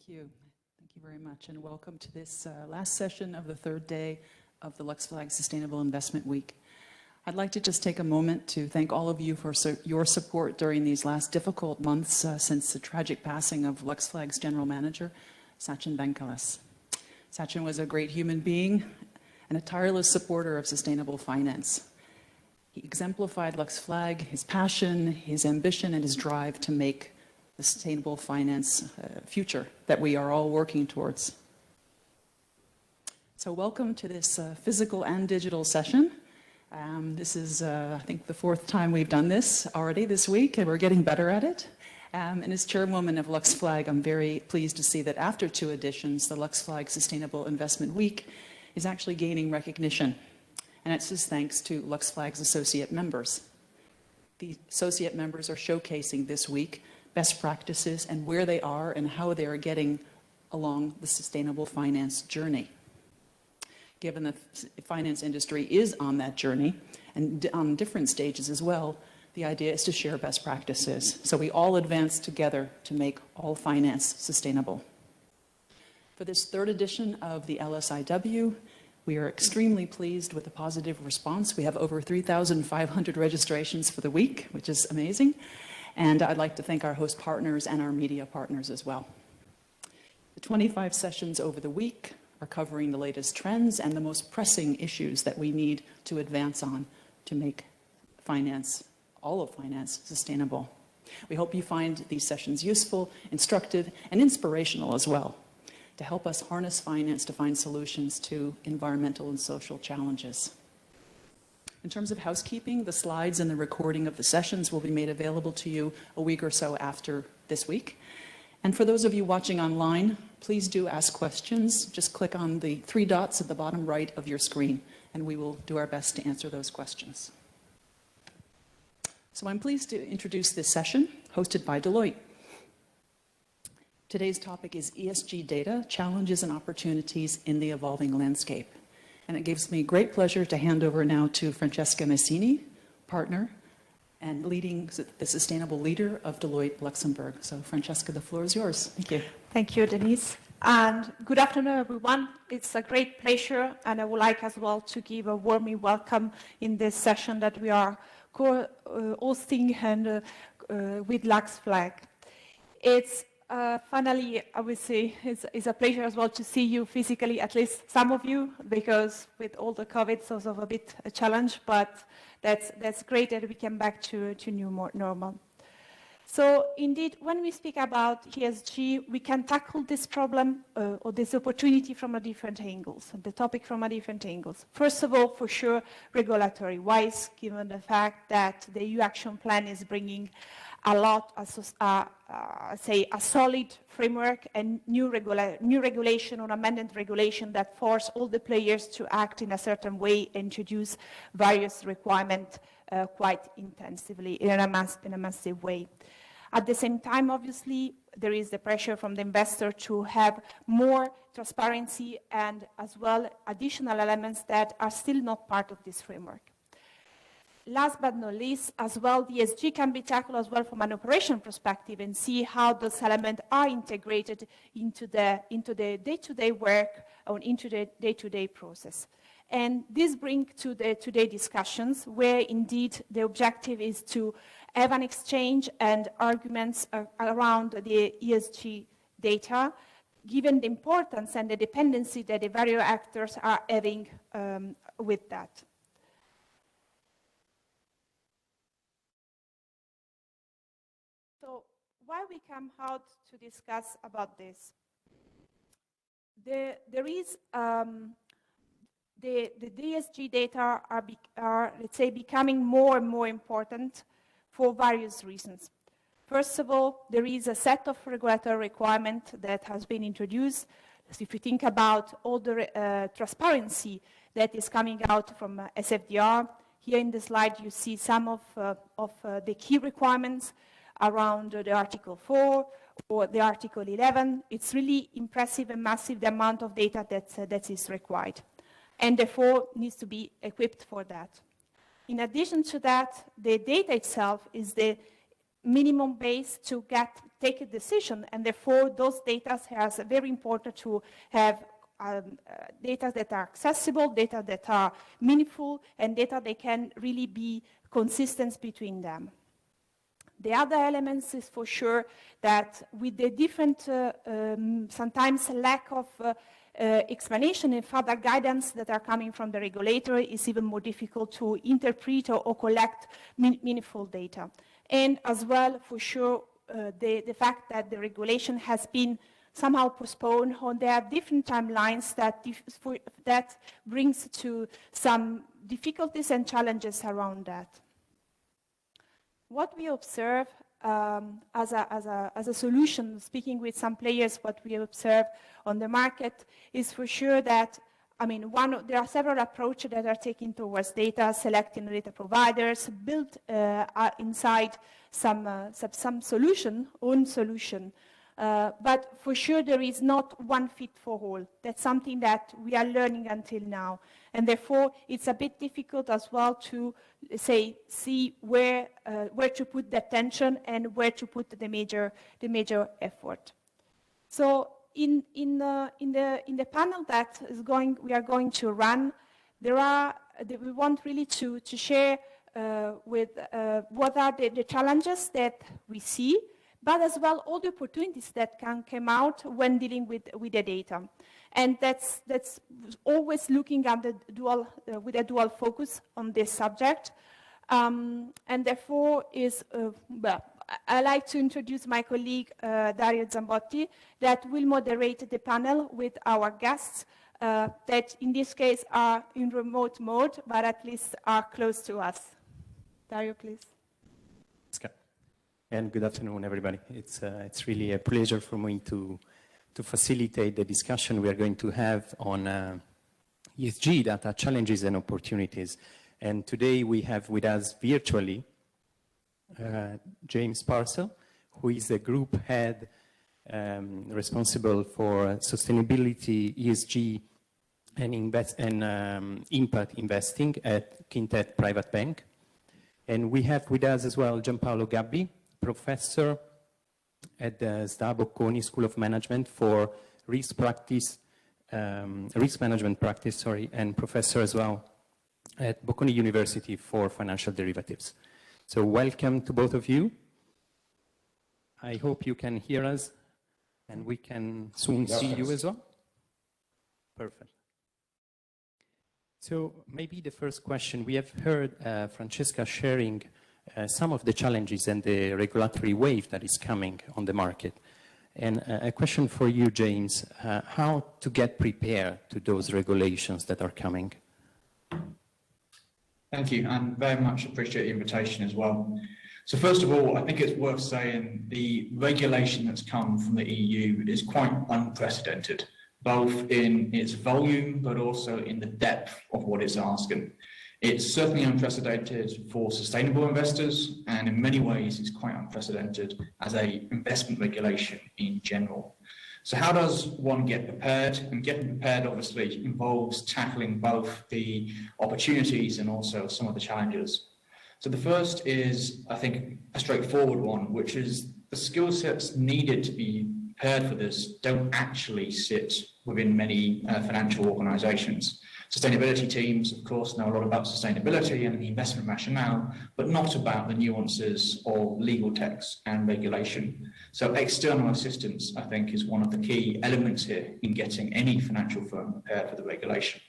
Thank you. Thank you very much, and welcome to this last session of the third day of the LuxFLAG Sustainable Investment Week. I'd like to just take a moment to thank all of you for your support during these last difficult months since the tragic passing of LuxFLAG's general manager, Sachin Venkalas. Sachin was a great human being and a tireless supporter of sustainable finance. He exemplified LuxFLAG, his passion, his ambition, and his drive to make the sustainable finance future that we are all working towards. So welcome to this physical and digital session. This is, I think, the fourth time we've done this already this week, and we're getting better at it. And as chairwoman of LuxFLAG, I'm very pleased to see that after 2 editions, the LuxFLAG Sustainable Investment Week is actually gaining recognition. And it's just thanks to LuxFLAG's associate members. The associate members are showcasing this week best practices and where they are and how they are getting along the sustainable finance journey. Given the finance industry is on that journey and on different stages as well, the idea is to share best practices so we all advance together to make all finance sustainable. For this 3rd edition of the LSIW, we are extremely pleased with the positive response. We have over 3,500 registrations for the week, which is amazing. And I'd like to thank our host partners and our media partners as well. The 25 sessions over the week are covering the latest trends and the most pressing issues that we need to advance on to make finance, all of finance, sustainable. We hope you find these sessions useful, instructive, and inspirational as well to help us harness finance to find solutions to environmental and social challenges. In terms of housekeeping, the slides and the recording of the sessions will be made available to you a week or so after this week. And for those of you watching online, please do ask questions. Just click on the 3 dots at the bottom right of your screen, and we will do our best to answer those questions. So I'm pleased to introduce this session, hosted by Deloitte. Today's topic is ESG data, challenges and opportunities in the evolving landscape. And it gives me great pleasure to hand over now to Francesca Messini, partner and leading the sustainable leader of Deloitte Luxembourg. So Francesca, the floor is yours. Thank you. Thank you, Denise. And good afternoon, everyone. It's a great pleasure, and I would like as well to give a warm welcome in this session that we are hosting and with LuxFLAG. It's finally, I would say, it's a pleasure as well to see you physically, at least some of you, because with all the COVID, it's also a bit a challenge, but that's great that we came back to new normal. So indeed, when we speak about ESG, we can tackle this problem or this opportunity from a different angles, the topic from a different angles. First of all, for sure, regulatory-wise, given the fact that the EU Action Plan is bringing a lot, say, a solid framework and new regulation or amended regulation that force all the players to act in a certain way, introduce various requirements quite intensively in a massive way. At the same time, obviously, there is the pressure from the investor to have more transparency and as well additional elements that are still not part of this framework. Last but not least, as well, the ESG can be tackled as well from an operation perspective and see how those elements are integrated into the day-to-day work or into the day-to-day process. And this brings to the today discussions where indeed the objective is to have an exchange and arguments around the ESG data, given the importance and the dependency that the various actors are having with that. So why we come out to discuss about this? There is the ESG data are, let's say, becoming more and more important for various reasons. First of all, there is a set of regulatory requirements that has been introduced. So if you think about all the transparency that is coming out from SFDR, here in the slide you see some of the key requirements around the Article 4 or the Article 11. It's really impressive and massive the amount of data that is required, and therefore needs to be equipped for that. In addition to that, the data itself is the minimum base to take a decision, and therefore those data is very important to have data that are accessible, data that are meaningful, and data that can really be consistent between them. The other elements is for sure that with the different, sometimes lack of explanation and further guidance that are coming from the regulator, it's even more difficult to interpret or collect meaningful data. And as well, for sure, the fact that the regulation has been somehow postponed, or there are different timelines that brings to some difficulties and challenges around that. What we observe as a solution, speaking with some players, what we observe on the market is for sure that, I mean, there are several approaches that are taken towards data, selecting data providers, build inside some solution, own solution. But for sure, there is not one fit for all. That's something that we are learning until now. And therefore, it's a bit difficult as well to see where to put the attention and where to put the major effort. So in the panel that we are going to run, we want really to share with what are the challenges that we see, but as well all the opportunities that can come out when dealing with the data. And that's always looking at with a dual focus on this subject. And therefore I like to introduce my colleague, Dario Zambotti, that will moderate the panel with our guests that in this case are in remote mode, but at least are close to us. Dario, please. And good afternoon, everybody. It's really a pleasure for me to facilitate the discussion we are going to have on ESG data challenges and opportunities. And today we have with us virtually James Parcell, who is the group head responsible for sustainability, ESG, and impact investing at Quintet Private Bank. And we have with us as well Gianpaolo Gabbi, professor at the SDA Bocconi School of Management for risk management practice, and professor as well at Bocconi University for financial derivatives. So welcome to both of you. I hope you can hear us and we can soon see you as well. Perfect. So maybe the first question, we have heard Francesca sharing some of the challenges and the regulatory wave that is coming on the market. And a question for you, James, how to get prepared to those regulations that are coming? Thank you, and very much appreciate the invitation as well. So first of all, I think it's worth saying the regulation that's come from the EU is quite unprecedented, both in its volume, but also in the depth of what it's asking. It's certainly unprecedented for sustainable investors, and in many ways it's quite unprecedented as an investment regulation in general. So how does one get prepared? And getting prepared obviously involves tackling both the opportunities and also some of the challenges. So the first is, I think, a straightforward one, which is the skill sets needed to be prepared for this don't actually sit within many financial organizations. Sustainability teams, of course, know a lot about sustainability and the investment rationale, but not about the nuances of legal text and regulation. So external assistance, I think, is one of the key elements here in getting any financial firm prepared for the regulation.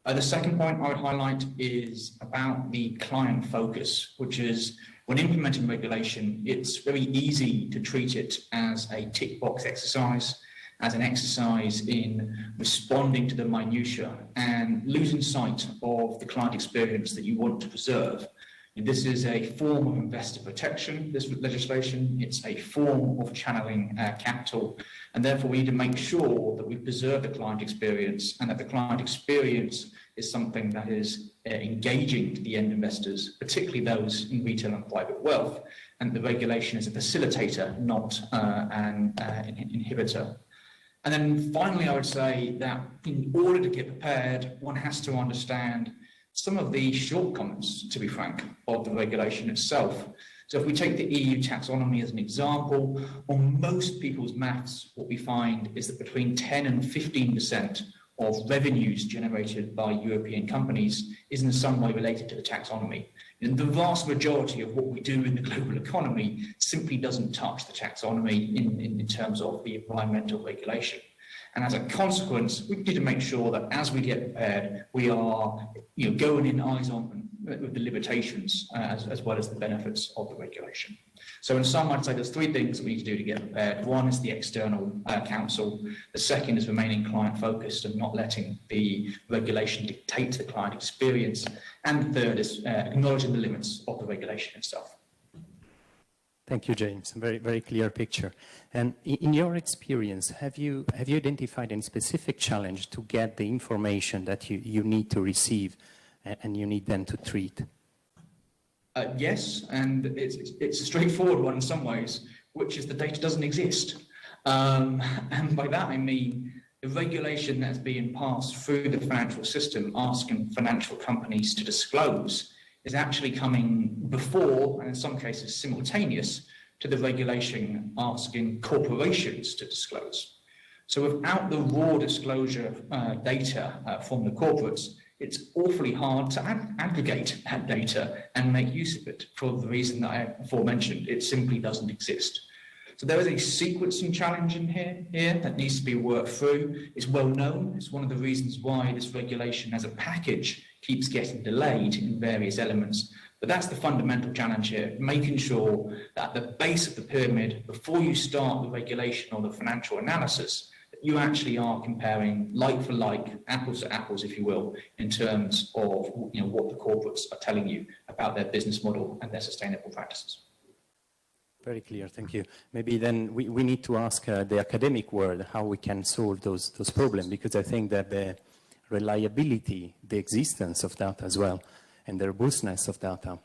The second point I would highlight is about the client focus, which is when implementing regulation, it's very easy to treat it as a tick box exercise, as an exercise in responding to the minutiae and losing sight of the client experience that you want to preserve. And this is a form of investor protection, this legislation. It's a form of channeling capital, and therefore we need to make sure that we preserve the client experience and that the client experience is something that is engaging to the end investors, particularly those in retail and private wealth. And the regulation is a facilitator, not an inhibitor. And then finally, I would say that in order to get prepared, one has to understand some of the shortcomings, to be frank, of the regulation itself. So if we take the EU taxonomy as an example, on most people's maths, what we find is that between 10 and 15% of revenues generated by European companies is in some way related to the taxonomy. And the vast majority of what we do in the global economy simply doesn't touch the taxonomy in terms of the environmental regulation. And as a consequence, we need to make sure that as we get prepared, we are going in eyes on with the limitations as well as the benefits of the regulation. So in sum, I'd say there's three things that we need to do to get prepared. One is the external counsel. The second is remaining client focused and not letting the regulation dictate the client experience. And the third is acknowledging the limits of the regulation itself. Thank you, James. A very, very clear picture. And in your experience, have you identified any specific challenge to get the information that you need to receive and you need then to treat? Yes, and it's a straightforward one in some ways, which is the data doesn't exist. And by that I mean the regulation that's being passed through the financial system asking financial companies to disclose is actually coming before, and in some cases simultaneous, to the regulation asking corporations to disclose. So without the raw disclosure data from the corporates, it's awfully hard to aggregate that data and make use of it for the reason that I aforementioned. It simply doesn't exist. So there is a sequencing challenge in here that needs to be worked through. It's well known. It's one of the reasons why this regulation as a package keeps getting delayed in various elements. But that's the fundamental challenge here, making sure that at the base of the pyramid, before you start the regulation or the financial analysis, you actually are comparing like for like, apples to apples, if you will, in terms of what the corporates are telling you about their business model and their sustainable practices. Very clear, thank you. Maybe then we need to ask the academic world how we can solve those problems, because I think that the reliability, the existence of data as well, and the robustness of data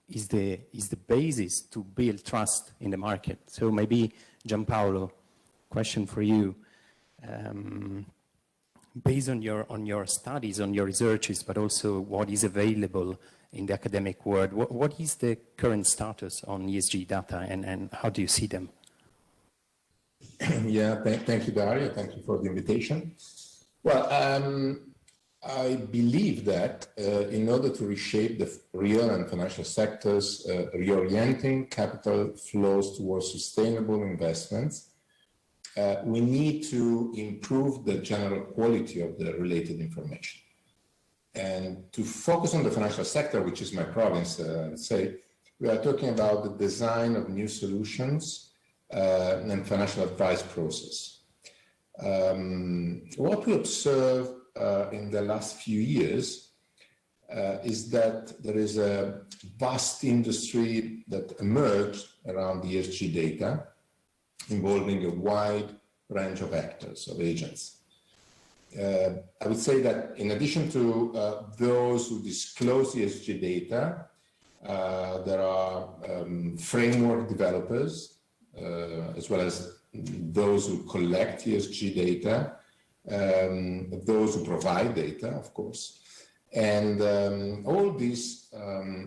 is the basis to build trust in the market. So maybe, Gianpaolo, question for you. Based on your studies, on your researches, but also what is available in the academic world, what is the current status on ESG data and how do you see them? Yeah, thank you, Dario. Thank you for the invitation. Well, I believe that in order to reshape the real and financial sectors, reorienting capital flows towards sustainable investments, we need to improve the general quality of the related information. And to focus on the financial sector, which is my province, say, we are talking about the design of new solutions and financial advice process. What we observe in the last few years is that there is a vast industry that emerged around ESG data, involving a wide range of actors, of agents. I would say that in addition to those who disclose ESG data, there are framework developers, as well as those who collect ESG data, those who provide data, of course. And all these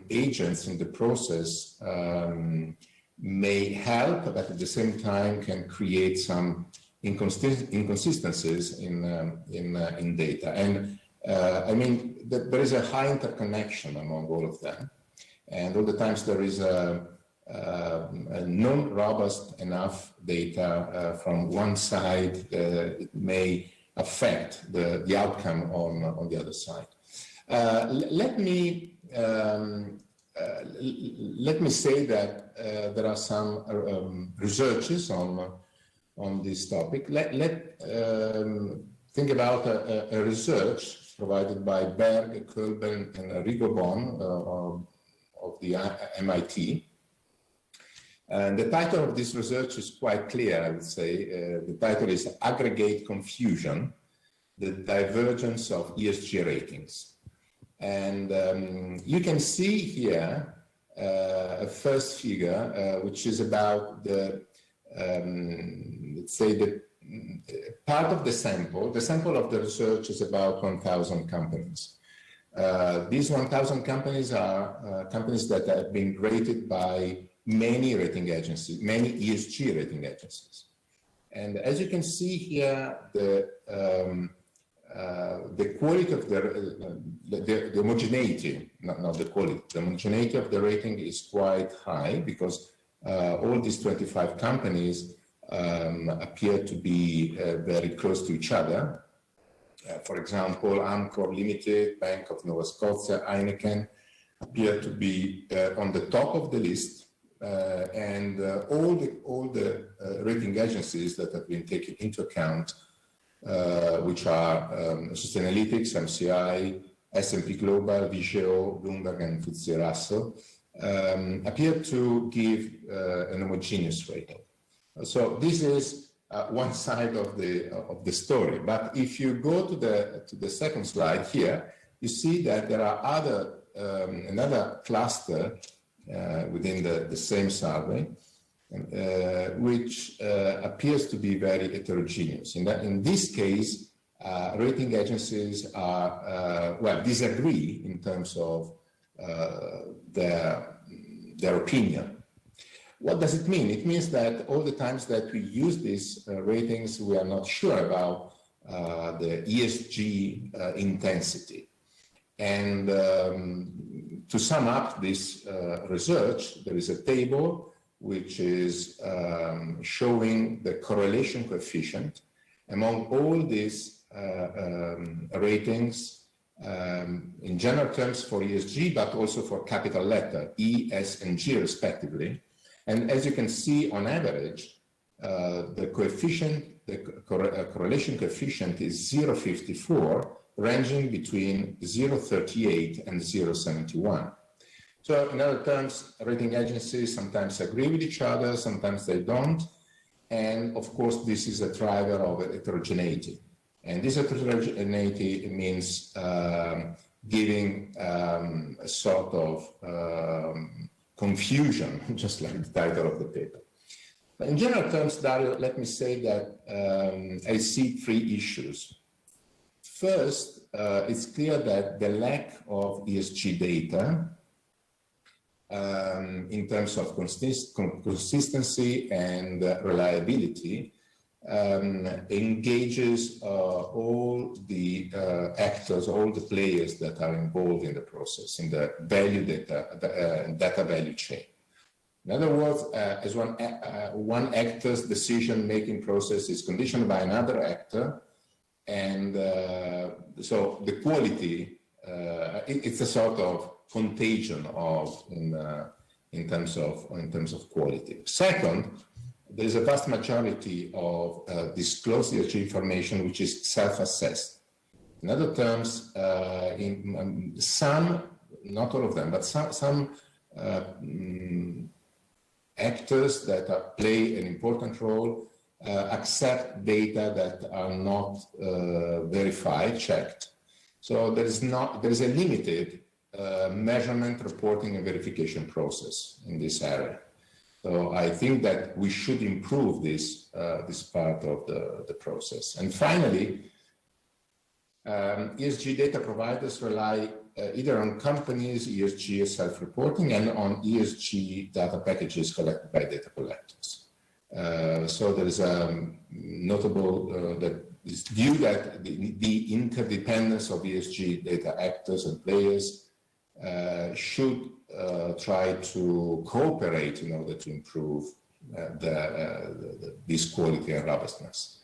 agents in the process may help, but at the same time can create some inconsistencies in data. And I mean, there is a high interconnection among all of them. And all the times there is a non-robust enough data from one side, it may affect the outcome on the other side. Let me say that there are some researches on this topic. Think about a research provided by Berg, Kolben, and Rigobon of the MIT. And the title of this research is quite clear, I would say. The title is Aggregate Confusion, the Divergence of ESG Ratings. And you can see here a first figure, which is about the, let's say, the part of the sample. The sample of the research is about 1,000 companies. These 1,000 companies are companies that have been rated by many rating agencies, many ESG rating agencies. And as you can see here, the quality of the homogeneity, not the quality, the homogeneity of the rating is quite high because all these 25 companies appear to be very close to each other. For example, Amcor Limited, Bank of Nova Scotia, Heineken appear to be on the top of the list, and all the rating agencies that have been taken into account, which are Sustainalytics, MCI, S&P Global, Vigeo, Bloomberg, and FTSE Russell, appear to give an homogeneous rating. So this is one side of the story. But if you go to the second slide here, you see that there are another cluster within the same survey, which appears to be very heterogeneous. In this case, rating agencies are disagree in terms of their opinion. What does it mean? It means that all the times that we use these ratings, we are not sure about the ESG intensity. And to sum up this research, there is a table which is showing the correlation coefficient among all these ratings in general terms for ESG, but also for capital letter, E, S, and G respectively. And as you can see, on average, the correlation coefficient is 0.54, ranging between 0.38 and 0.71. So in other terms, rating agencies sometimes agree with each other, sometimes they don't. And of course, this is a driver of heterogeneity. And this heterogeneity means giving a sort of confusion, just like the title of the paper. But in general terms, Dario, let me say that I see three issues. First, it's clear that the lack of ESG data in terms of consistency and reliability engages all the actors, all the players that are involved in the process, in the data value chain. In other words, as one actor's decision-making process is conditioned by another actor, and so the quality, it's a sort of contagion of in terms of quality. Second, there is a vast majority of disclosed ESG information which is self-assessed. In other terms, in some, not all of them, but some actors that play an important role accept data that are not verified, checked. So there is a limited measurement, reporting, and verification process in this area. So I think that we should improve this part of the process. And finally, ESG data providers rely either on companies' ESG self-reporting and on ESG data packages collected by data collectors. So there is a notable that is due that the interdependence of ESG data actors and players should try to cooperate in order to improve this quality and robustness.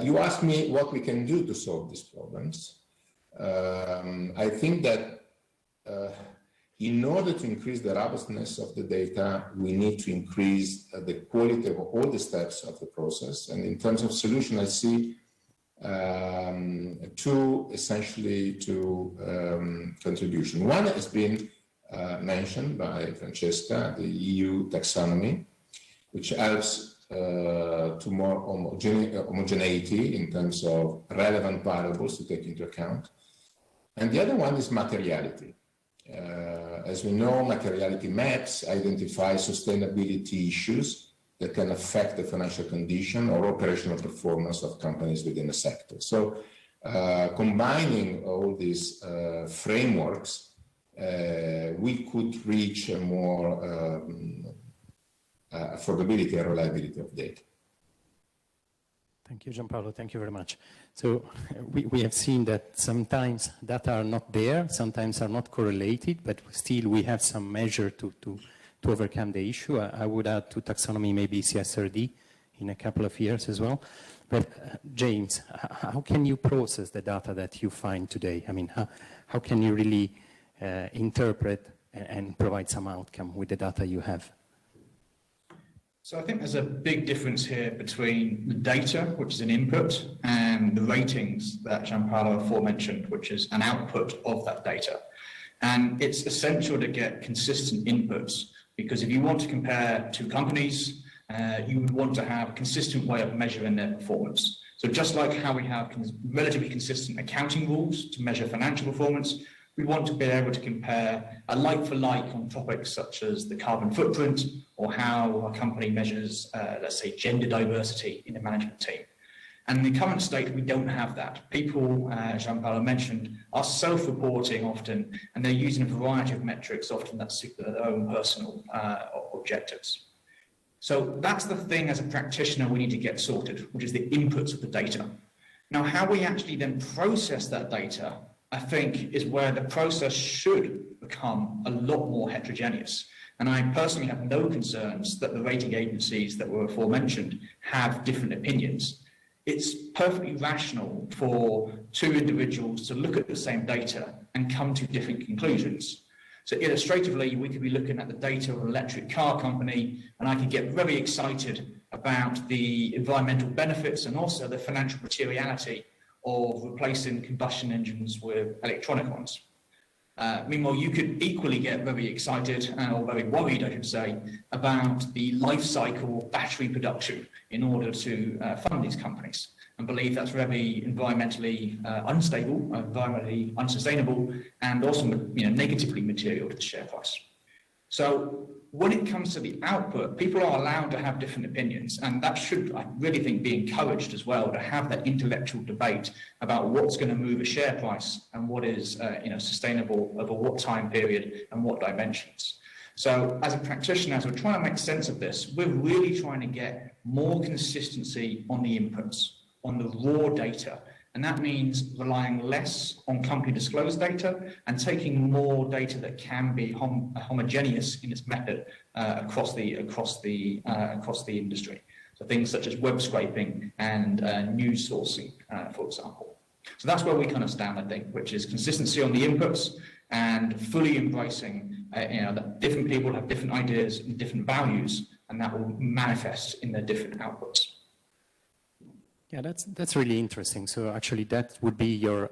You asked me what we can do to solve these problems. I think that in order to increase the robustness of the data, we need to increase the quality of all the steps of the process. And in terms of solution, I see two contributions. One has been mentioned by Francesca, the EU taxonomy, which helps to more homogeneity in terms of relevant variables to take into account. And the other one is materiality. As we know, materiality maps identify sustainability issues that can affect the financial condition or operational performance of companies within a sector. So combining all these frameworks, we could reach a more affordability and reliability of data. Thank you, Gianpaolo. Thank you very much. So we have seen that sometimes data are not there, sometimes are not correlated, but still we have some measure to overcome the issue. I would add to taxonomy maybe CSRD in a couple of years as well. But James, how can you process the data that you find today? I mean, how can you really interpret and provide some outcome with the data you have? So I think there's a big difference here between the data, which is an input, and the ratings that Gianpaolo aforementioned, which is an output of that data. And it's essential to get consistent inputs, because if you want to compare two companies, you would want to have a consistent way of measuring their performance. So just like how we have relatively consistent accounting rules to measure financial performance, we want to be able to compare a like-for-like on topics such as the carbon footprint or how a company measures, let's say, gender diversity in the management team. And in the current state, we don't have that. People, as Gianpaolo mentioned, are self-reporting often, and they're using a variety of metrics, often that suit their own personal objectives. So that's the thing as a practitioner we need to get sorted, which is the inputs of the data. Now, how we actually then process that data, I think, is where the process should become a lot more heterogeneous. And I personally have no concerns that the rating agencies that were aforementioned have different opinions. It's perfectly rational for two individuals to look at the same data and come to different conclusions. So illustratively, we could be looking at the data of an electric car company, and I could get very excited about the environmental benefits and also the financial materiality of replacing combustion engines with electronic ones. Meanwhile, you could equally get very excited, or very worried, I should say, about the life cycle of battery production in order to fund these companies, and believe that's very environmentally unstable, environmentally unsustainable, and also negatively material to the share price. So when it comes to the output, people are allowed to have different opinions, and that should, I really think, be encouraged as well, to have that intellectual debate about what's going to move a share price and what is sustainable over what time period and what dimensions. So as a practitioner, as we're trying to make sense of this, we're really trying to get more consistency on the inputs, on the raw data. And that means relying less on company disclosed data and taking more data that can be homogeneous in its method across the industry. So things such as web scraping and news sourcing, for example. So that's where we kind of stand, I think, which is consistency on the inputs and fully embracing that different people have different ideas and different values, and that will manifest in their different outputs. Yeah, that's really interesting. So actually that would be your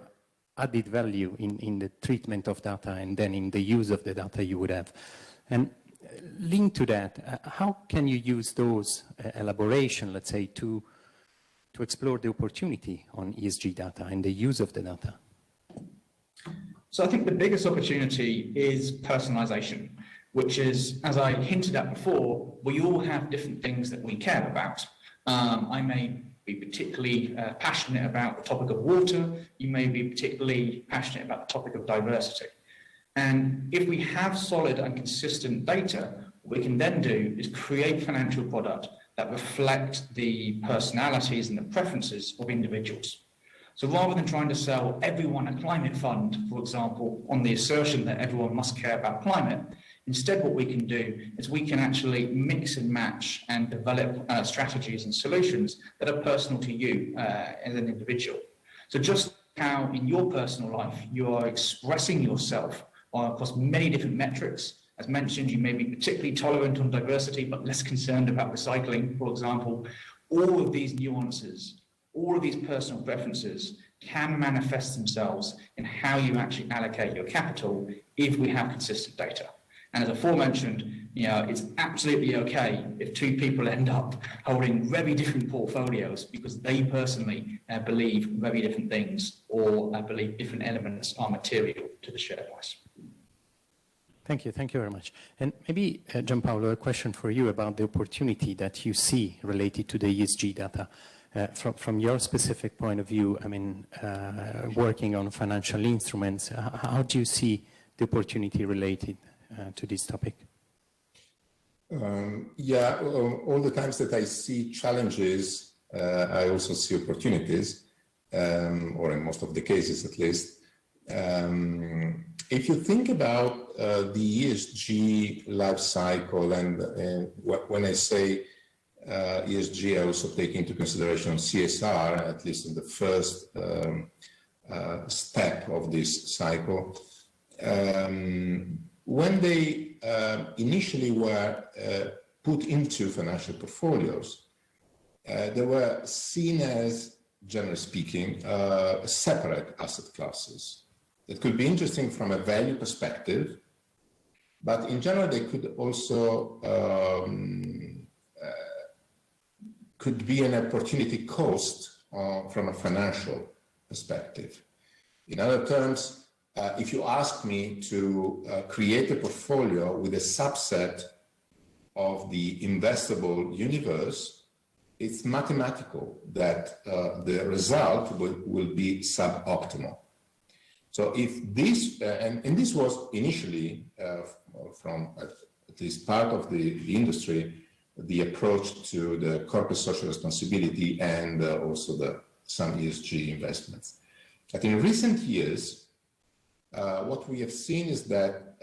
added value in the treatment of data and then in the use of the data you would have. And linked to that, how can you use those elaboration, let's say, to explore the opportunity on ESG data and the use of the data? So I think the biggest opportunity is personalization, which is, as I hinted at before, we all have different things that we care about. I may be particularly passionate about the topic of water, you may be particularly passionate about the topic of diversity. And if we have solid and consistent data, what we can then do is create financial product that reflect the personalities and the preferences of individuals. So rather than trying to sell everyone a climate fund, for example, on the assertion that everyone must care about climate, instead what we can do is we can actually mix and match and develop strategies and solutions that are personal to you as an individual. So just how in your personal life you are expressing yourself across many different metrics. As mentioned, you may be particularly tolerant on diversity, but less concerned about recycling, for example. All of these nuances, all of these personal preferences can manifest themselves in how you actually allocate your capital if we have consistent data. And as aforementioned, it's absolutely okay if two people end up holding very different portfolios because they personally believe very different things or believe different elements are material to the share price. Thank you very much. And maybe, Gianpaolo, a question for you about the opportunity that you see related to the ESG data. From your specific point of view, I mean, working on financial instruments, how do you see the opportunity related to this topic? All the times that I see challenges, I also see opportunities, or in most of the cases at least. If you think about the ESG life cycle, and when I say ESG, I also take into consideration CSR, at least in the first step of this cycle. When they initially were put into financial portfolios, they were seen as, generally speaking, separate asset classes. It could be interesting from a value perspective, but in general, they could also could be an opportunity cost from a financial perspective. In other terms, if you ask me to create a portfolio with a subset of the investable universe, it's mathematical that the result will be suboptimal. So if this, and this was initially from at least part of the industry, the approach to the corporate social responsibility and also some ESG investments. But in recent years, what we have seen is that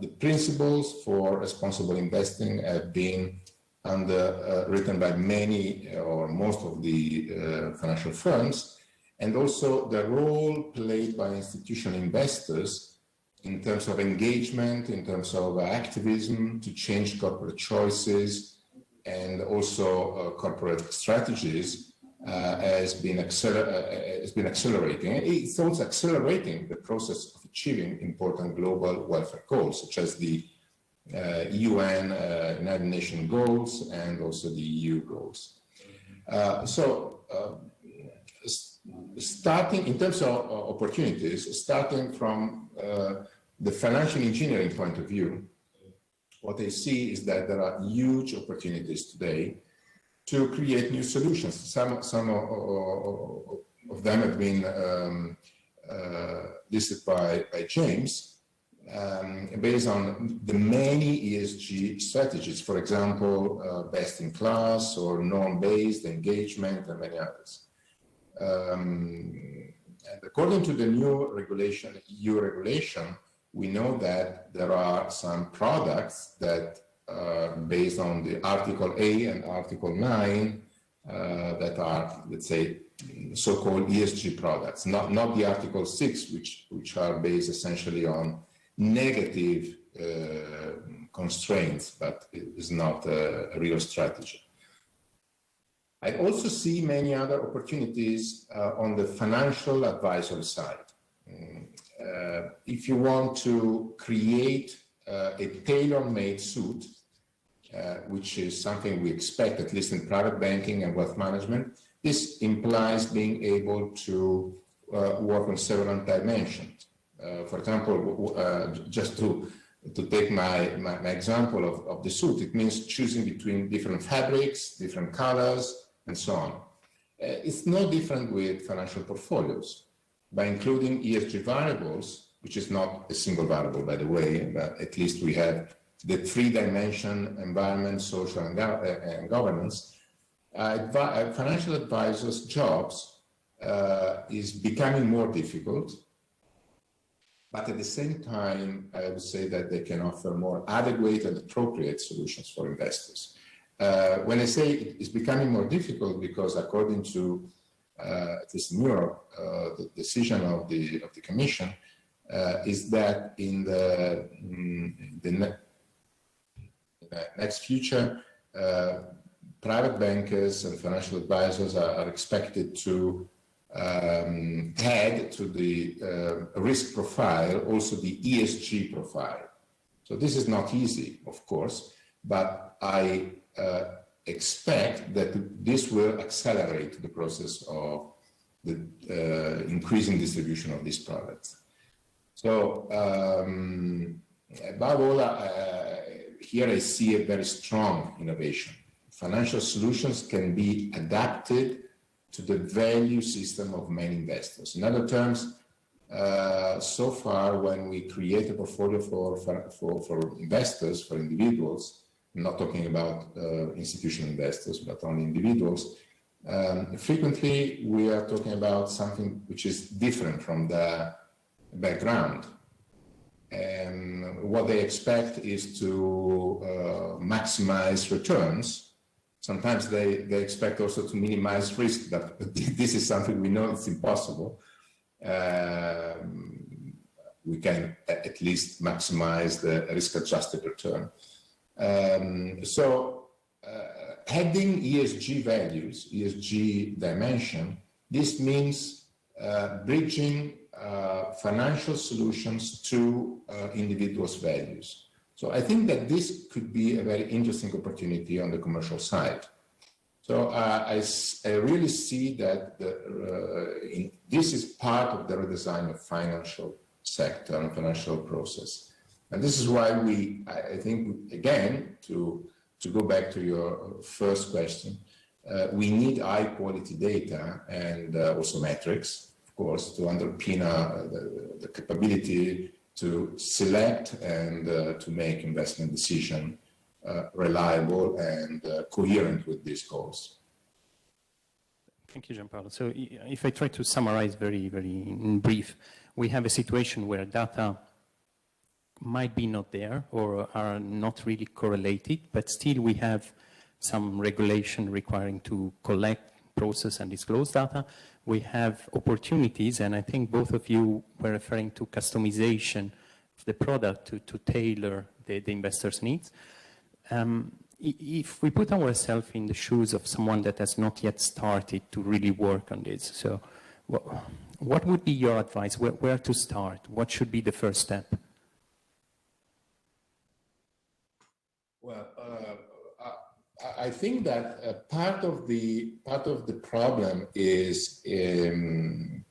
the principles for responsible investing have been written by many or most of the financial firms, and also the role played by institutional investors in terms of engagement, in terms of activism to change corporate choices and also corporate strategies has been accelerating. It's also accelerating the process of achieving important global welfare goals, such as the UN, United Nations goals, and also the EU goals. Starting in terms of opportunities, starting from the financial engineering point of view, what I see is that there are huge opportunities today to create new solutions. Some of them have been listed by James, based on the many ESG strategies, for example, best in class or norm-based engagement and many others. And according to the new regulation, EU regulation, we know that there are some products that are based on the Article A and Article 9 that are, let's say, so-called ESG products, not the Article 6, which are based essentially on negative constraints, but it is not a real strategy. I also see many other opportunities on the financial advisory side. If you want to create a tailor-made suit, which is something we expect, at least in private banking and wealth management, this implies being able to work on several dimensions. For example, just to take my example of the suit, it means choosing between different fabrics, different colors, and so on. It's no different with financial portfolios. By including ESG variables, which is not a single variable, by the way, but at least we have the three-dimension environment, social, and governance, financial advisors' jobs is becoming more difficult, but at the same time, I would say that they can offer more adequate and appropriate solutions for investors. When I say it's becoming more difficult, because according to at least in Europe, the decision of the Commission is that in the next future, private bankers and financial advisors are expected to add to the risk profile also the ESG profile. So this is not easy, of course, but I expect that this will accelerate the process of the increasing distribution of these products. So above all, here I see a very strong innovation. Financial solutions can be adapted to the value system of many investors. In other terms, so far, when we create a portfolio for investors, for individuals, I'm not talking about institutional investors, but only individuals, frequently we are talking about something which is different from the background. And what they expect is to maximize returns. Sometimes they expect also to minimize risk, but this is something we know it's impossible. We can at least maximize the risk-adjusted return. Adding ESG values, ESG dimension, this means bridging financial solutions to individuals' values. So I think that this could be a very interesting opportunity on the commercial side. So I really see that this is part of the redesign of financial sector and financial process. And this is why I think, again, to go back to your first question, we need high quality data and also metrics, of course, to underpin the capability to select and to make investment decisions reliable and coherent with these goals. Thank you, Gianpaolo. So if I try to summarize very, very in brief, we have a situation where data might be not there or are not really correlated, but still we have some regulation requiring to collect, process, and disclose data. We have opportunities, and I think both of you were referring to customization of the product to tailor the investor's needs. If we put ourselves in the shoes of someone that has not yet started to really work on this, so what would be your advice? Where to start? What should be the first step? Well, I think that part of the problem is into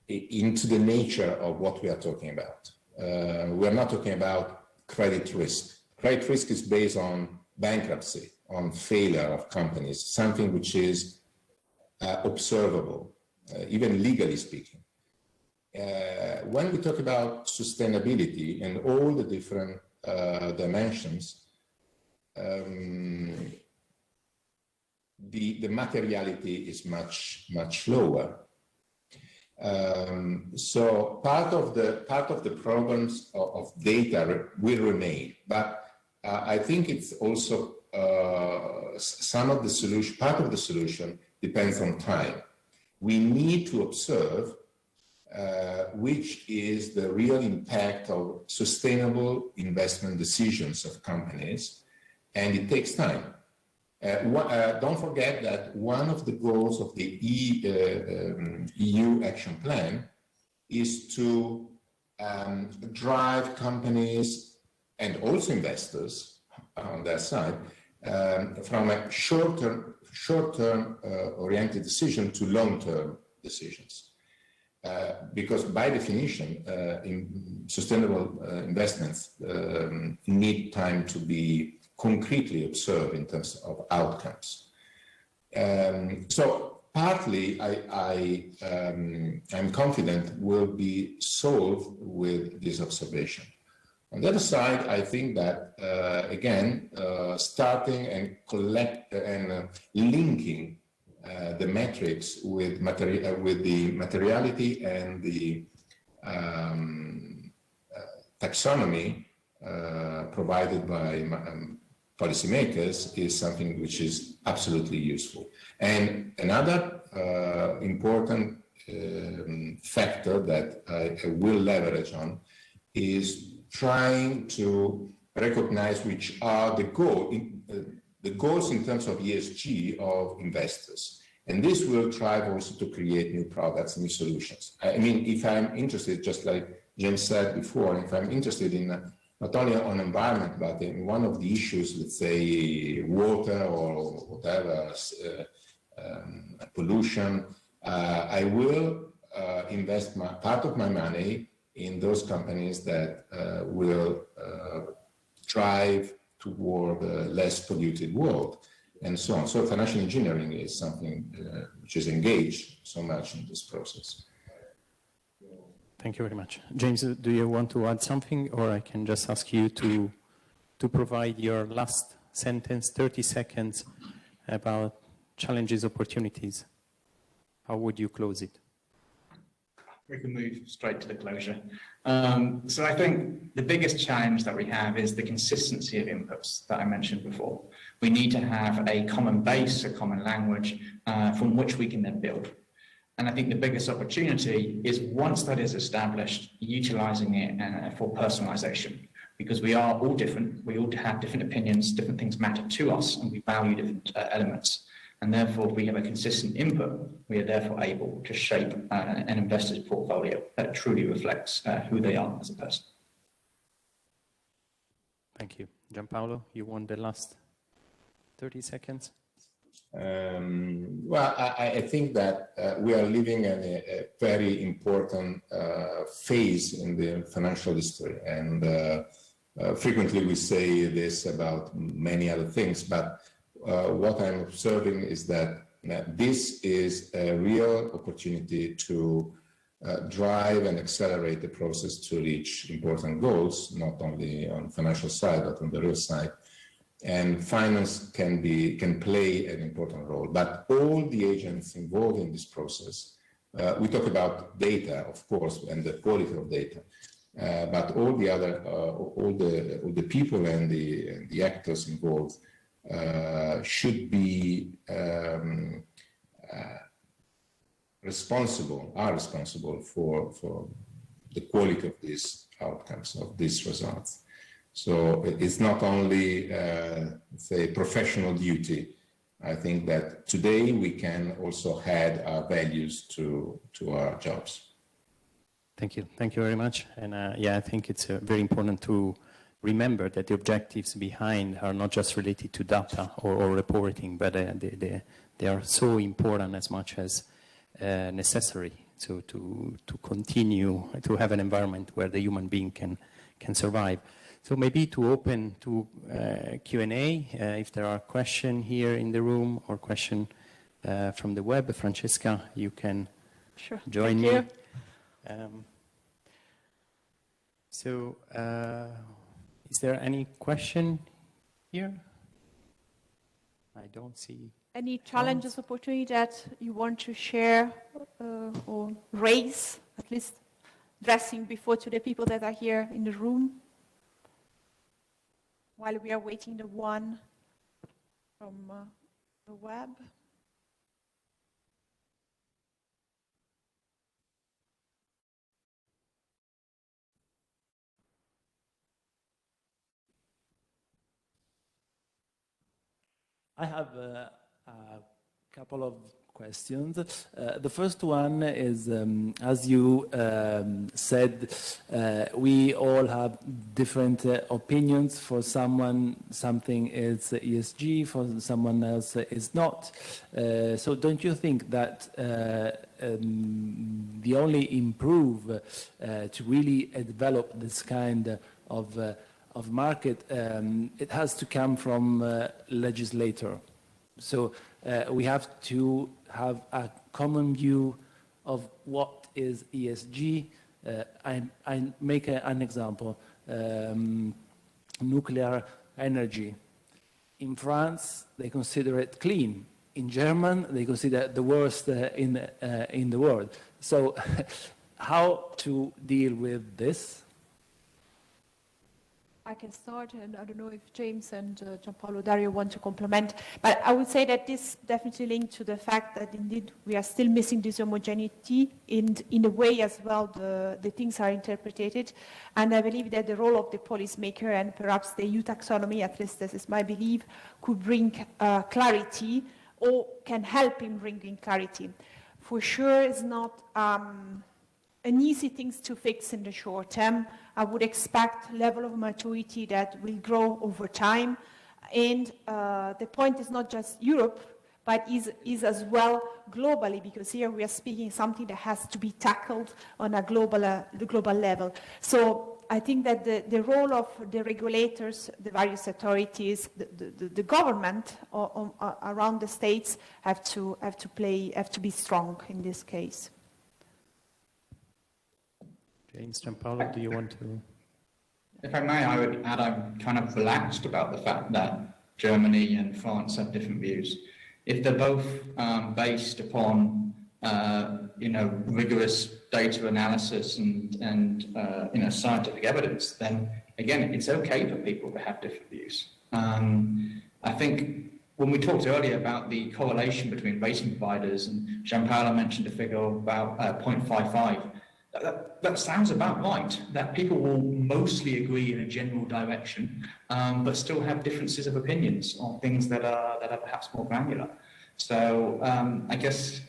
the nature of what we are talking about. We are not talking about credit risk. Credit risk is based on bankruptcy, on failure of companies, something which is observable, even legally speaking. When we talk about sustainability and all the different dimensions, the materiality is much lower. So part of the problems of data will remain, but I think it's also part of the solution depends on time. We need to observe which is the real impact of sustainable investment decisions of companies, and it takes time. Don't forget that one of the goals of the EU Action Plan is to drive companies and also investors on their side from a short-term oriented decision to long-term decisions. Because by definition, sustainable investments need time to be concretely observed in terms of outcomes. So partly, I'm confident will be solved with this observation. On the other side, I think that, again, starting and linking the metrics with the materiality and the taxonomy provided by policymakers is something which is absolutely useful. And another important factor that I will leverage on is trying to recognize which are the goals in terms of ESG of investors. And this will drive also to create new products, new solutions. I mean, if I'm interested, just like James said before, if I'm interested in not only on environment, but in one of the issues, let's say water or whatever, pollution, I will invest part of my money in those companies that will drive toward a less polluted world. and so on. So financial engineering is something which is engaged so much in this process. Thank you very much. James, do you want to add something, or I can just ask you to provide your last sentence, 30 seconds, about challenges, opportunities? How would you close it? We can move straight to the closure. So I think the biggest challenge that we have is the consistency of inputs that I mentioned before. We need to have a common base, a common language from which we can then build. And I think the biggest opportunity is once that is established, utilizing it for personalization, because we are all different. We all have different opinions, different things matter to us, and we value different elements. And therefore, if we have a consistent input, we are therefore able to shape an investor's portfolio that truly reflects who they are as a person. Thank you. Gianpaolo, you want the last 30 seconds? Well, I think that we are living in a very important phase in the financial history. And frequently we say this about many other things, but what I'm observing is that this is a real opportunity to drive and accelerate the process to reach important goals, not only on the financial side, but on the real side. And finance can play an important role. But all the agents involved in this process, we talk about data, of course, and the quality of data. But all the other, all the people and the actors involved should be responsible for the quality of these outcomes, of these results. So it's not only, say, professional duty. I think that today we can also add our values to our jobs. Thank you. Thank you very much. And yeah, I think it's very important to remember that the objectives behind are not just related to data or reporting, but they are so important as much as necessary. So to continue to have an environment where the human being can survive. So maybe to open to Q&A, if there are questions here in the room or question from the web, Francesca, you can join me. So is there any question here? I don't see. Any challenges, opportunity that you want to share or raise, at least addressing before to the people that are here in the room? While we are waiting the one from the web. I have a couple of questions. The first one is, as you said, we all have different opinions. For someone, something is ESG, for someone else is not. So don't you think that the only improve to really develop this kind of market, it has to come from legislator. So we have to have a common view of what is ESG. I make an example, nuclear energy. In France, they consider it clean. In German, they consider it the worst in the world. So how to deal with this? I can start, and I don't know if James and Gianpaolo, Dario want to complement, but I would say that this definitely linked to the fact that indeed we are still missing this homogeneity in a way as well the things are interpreted, and I believe that the role of the policymaker and perhaps the EU taxonomy, at least this is my belief, could bring clarity or can help in bringing clarity. For sure, it's not an easy thing to fix in the short term. I would expect level of maturity that will grow over time. And the point is not just Europe, but is as well globally, because here we are speaking something that has to be tackled on a global level. So I think that the role of the regulators, the various authorities, the government around the states have to be strong in this case. James, Gianpaolo, do you want to? If I may, I would add I'm kind of relaxed about the fact that Germany and France have different views. If they're both based upon rigorous data analysis and scientific evidence, then again, it's okay for people to have different views. I think when we talked earlier about the correlation between rating providers, and Gianpaolo mentioned a figure of about 0.55, that sounds about right, that people will mostly agree in a general direction, but still have differences of opinions on things that are perhaps more granular. So I guess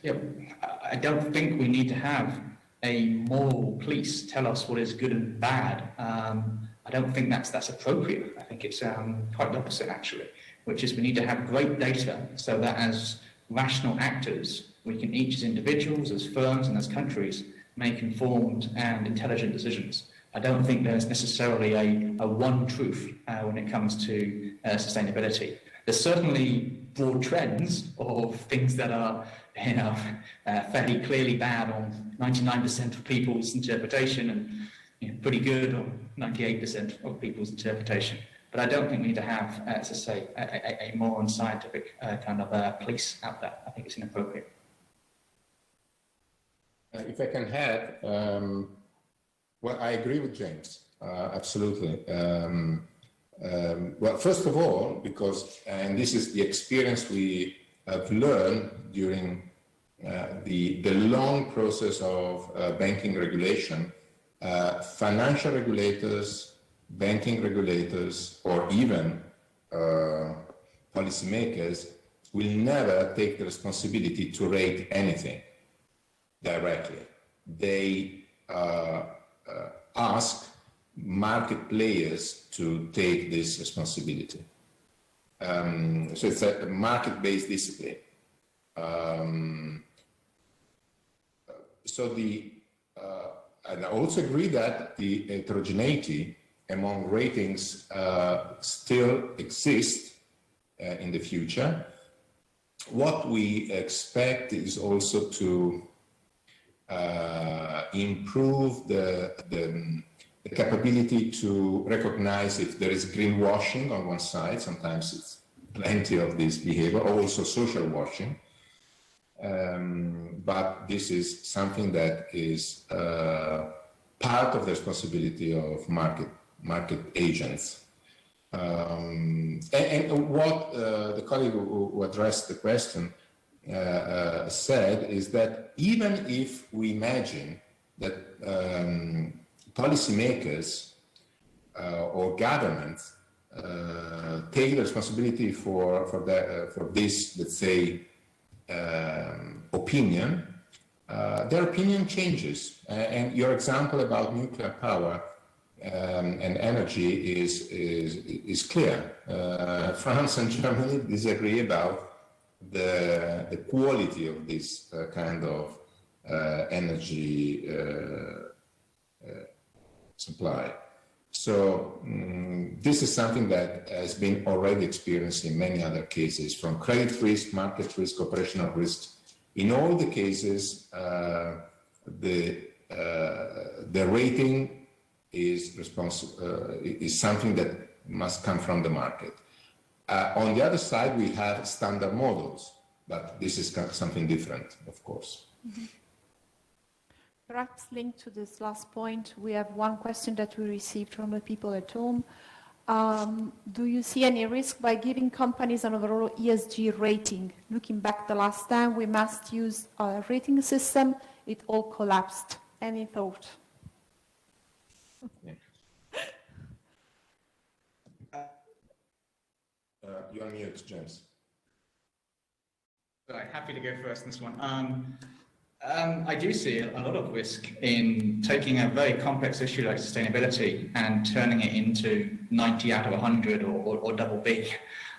I don't think we need to have a moral police tell us what is good and bad. I don't think that's appropriate. I think it's quite the opposite, actually, which is we need to have great data so that as rational actors, we can each as individuals, as firms and as countries make informed and intelligent decisions. I don't think there's necessarily a one truth when it comes to sustainability. There's certainly broad trends of things that are fairly clearly bad on 99% of people's interpretation and pretty good on 98% of people's interpretation. But I don't think we need to have, as I say, a more unscientific kind of police out there. I think it's inappropriate. If I can add, well, I agree with James, absolutely. Well, first of all, and this is the experience we have learned during the long process of banking regulation, financial regulators, banking regulators, or even policymakers will never take the responsibility to rate anything directly. They ask market players to take this responsibility. So it's a market-based discipline. And I also agree that the heterogeneity among ratings still exists in the future. What we expect is also to improve the capability to recognize if there is greenwashing on one side. Sometimes it's plenty of this behavior, also social washing. But this is something that is part of the responsibility of market agents. And what the colleague who addressed the question said is that even if we imagine that policymakers or governments take the responsibility for this, let's say, opinion, their opinion changes. And your example about nuclear power and energy is clear. France and Germany disagree about the quality of this kind of energy supply. So this is something that has been already experienced in many other cases, from credit risk, market risk, operational risk. In all the cases, the rating is something that must come from the market. On the other side, we have standard models, but this is something different, of course. Mm-hmm. Perhaps linked to this last point, we have one question that we received from the people at home. Do you see any risk by giving companies an overall ESG rating? Looking back the last time we must use a rating system, it all collapsed. Any thought? You're on mute, James. Right, happy to go first on this one. I do see a lot of risk in taking a very complex issue like sustainability and turning it into 90 out of 100 or double B.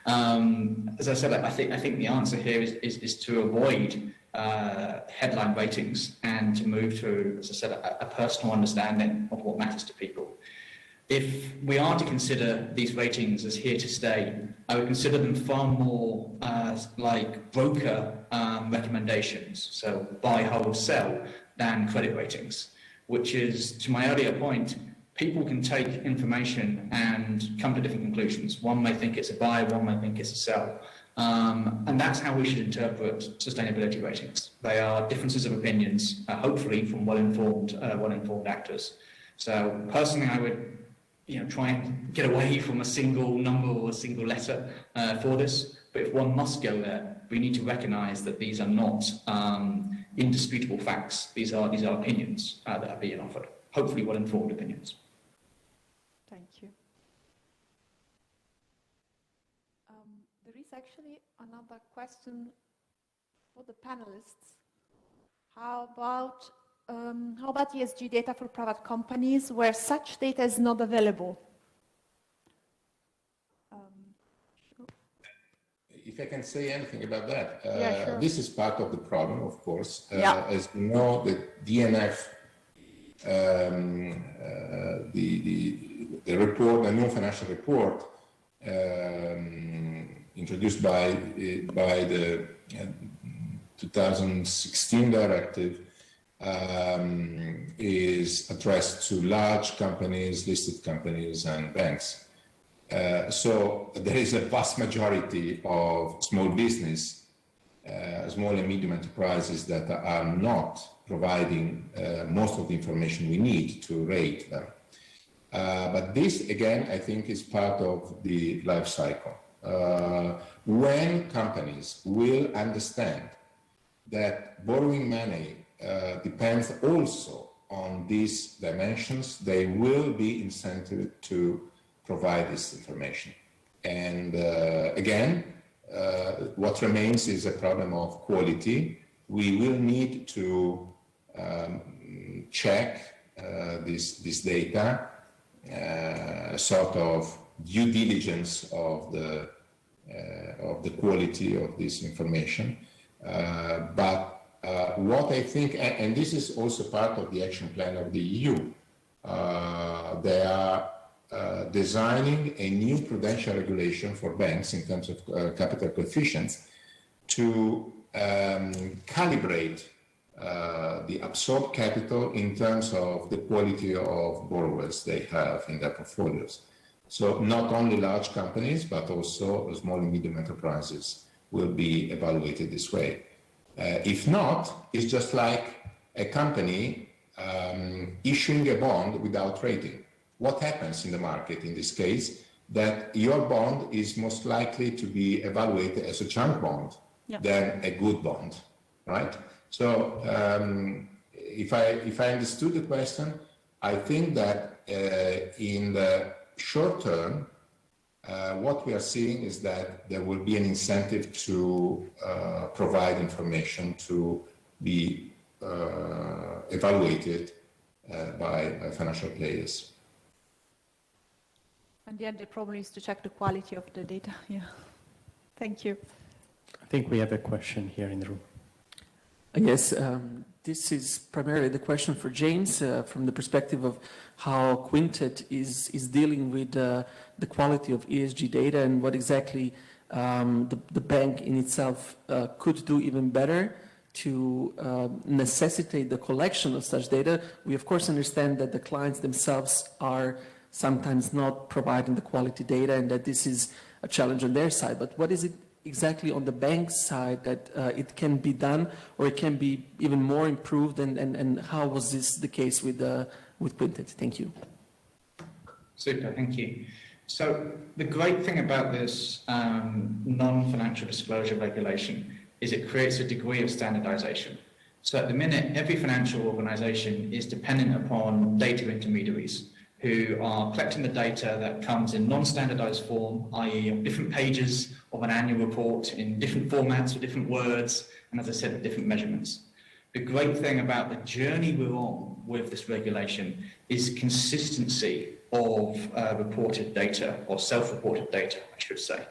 As I said, I think the answer here is to avoid headline ratings and to move to, as I said, a personal understanding of what matters to people. if we are to consider these ratings as here to stay, I would consider them far more like broker recommendations, so buy, hold, sell, than credit ratings, which is, to my earlier point, people can take information and come to different conclusions. One may think it's a buy, one may think it's a sell. And that's how we should interpret sustainability ratings. They are differences of opinions, hopefully from well-informed actors. So personally, I would try and get away from a single number or a single letter for this. But if one must go there, we need to recognise that these are not indisputable facts. These are opinions that are being offered. Hopefully, well-informed opinions. Thank you. There is actually another question for the panelists. How about ESG data for private companies where such data is not available? If I can say anything about that, yeah, sure. This is part of the problem, of course. Yeah. As you know, the DNF, the report, the new financial report, introduced by the 2016 directive, is addressed to large companies, listed companies, and banks. So there is a vast majority of small business, small and medium enterprises that are not providing most of the information we need to rate them. But this, again, I think is part of the life cycle. When companies will understand that borrowing money depends also on these dimensions, they will be incented to provide this information. And again, what remains is a problem of quality. We will need to check this data, sort of due diligence of the quality of this information. But what I think, and this is also part of the action plan of the EU, they are designing a new prudential regulation for banks in terms of capital coefficients to calibrate the absorbed capital in terms of the quality of borrowers they have in their portfolios. So not only large companies, but also small and medium enterprises will be evaluated this way. If not, it's just like a company issuing a bond without rating. What happens in the market in this case? That your bond is most likely to be evaluated as a junk bond than a good bond, right? So if I understood the question, I think that in the short term, what we are seeing is that there will be an incentive to provide information to be evaluated by financial players. And the other problem is to check the quality of the data. Yeah. Thank you. I think we have a question here in the room. Yes, this is primarily the question for James from the perspective of how Quintet is dealing with the quality of ESG data and what exactly the bank in itself could do even better to necessitate the collection of such data. We of course understand that the clients themselves are sometimes not providing the quality data and that this is a challenge on their side. But what is it exactly on the bank's side that it can be done or it can be even more improved, and how was this the case with Quintet? Thank you. Super, thank you. So the great thing about this non-financial disclosure regulation is it creates a degree of standardization. So at the minute, every financial organization is dependent upon data intermediaries who are collecting the data that comes in non-standardized form, i.e. on different pages of an annual report in different formats with different words, and as I said, with different measurements. The great thing about the journey we're on with this regulation is consistency of reported data, or self-reported data, I should say.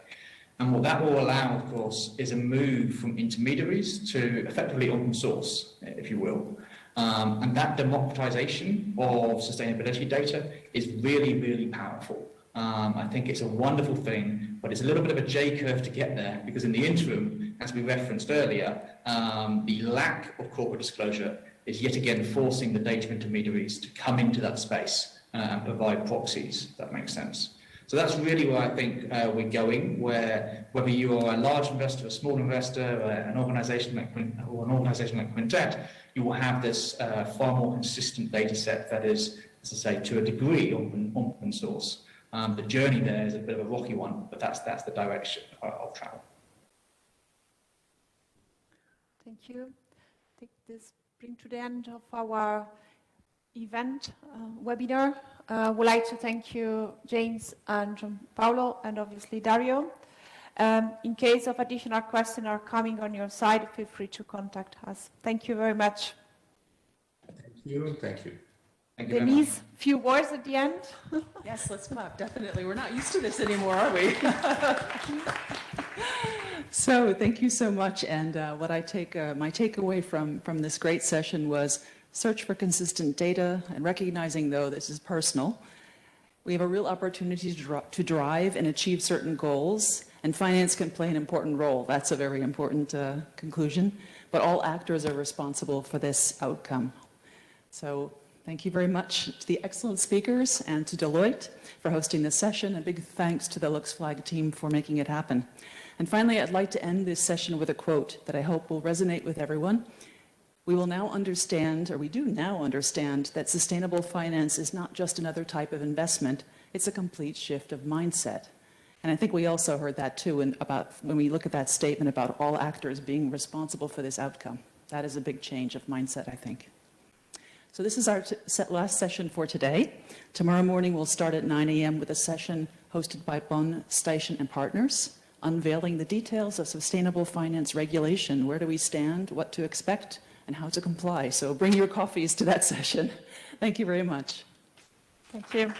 And what that will allow, of course, is a move from intermediaries to effectively open source, if you will. And that democratization of sustainability data is really, really powerful. I think it's a wonderful thing, but it's a little bit of a J-curve to get there, because in the interim, as we referenced earlier, the lack of corporate disclosure is yet again forcing the data intermediaries to come into that space and provide proxies, if that makes sense. So that's really where I think we're going, where whether you are a large investor, a small investor, an organisation like Quintet, you will have this far more consistent data set that is, as I say, to a degree open source. The journey there is a bit of a rocky one, but that's the direction of travel. Thank you. I think this brings to the end of our event webinar. Would like to thank you, James and Paolo, and obviously Dario. In case of additional questions are coming on your side, feel free to contact us. Thank you very much. Thank you. Thank you. Denise, few words at the end? Yes, let's clap, definitely. We're not used to this anymore, are we? So thank you so much. And what I take, my takeaway from this great session was search for consistent data and recognizing, though, this is personal. We have a real opportunity to drive and achieve certain goals, and finance can play an important role. That's a very important conclusion. But all actors are responsible for this outcome. So thank you very much to the excellent speakers and to Deloitte for hosting this session. A big thanks to the LuxFLAG team for making it happen. And finally, I'd like to end this session with a quote that I hope will resonate with everyone. We will now understand, or we do now understand, that sustainable finance is not just another type of investment, it's a complete shift of mindset. And I think we also heard that too when we look at that statement about all actors being responsible for this outcome. That is a big change of mindset, I think. So this is our last session for today. Tomorrow morning we'll start at 9 a.m. with a session hosted by Bonn, Steichen and Partners, unveiling the details of sustainable finance regulation. Where do we stand, what to expect, and how to comply. So bring your coffees to that session. Thank you very much. Thank you.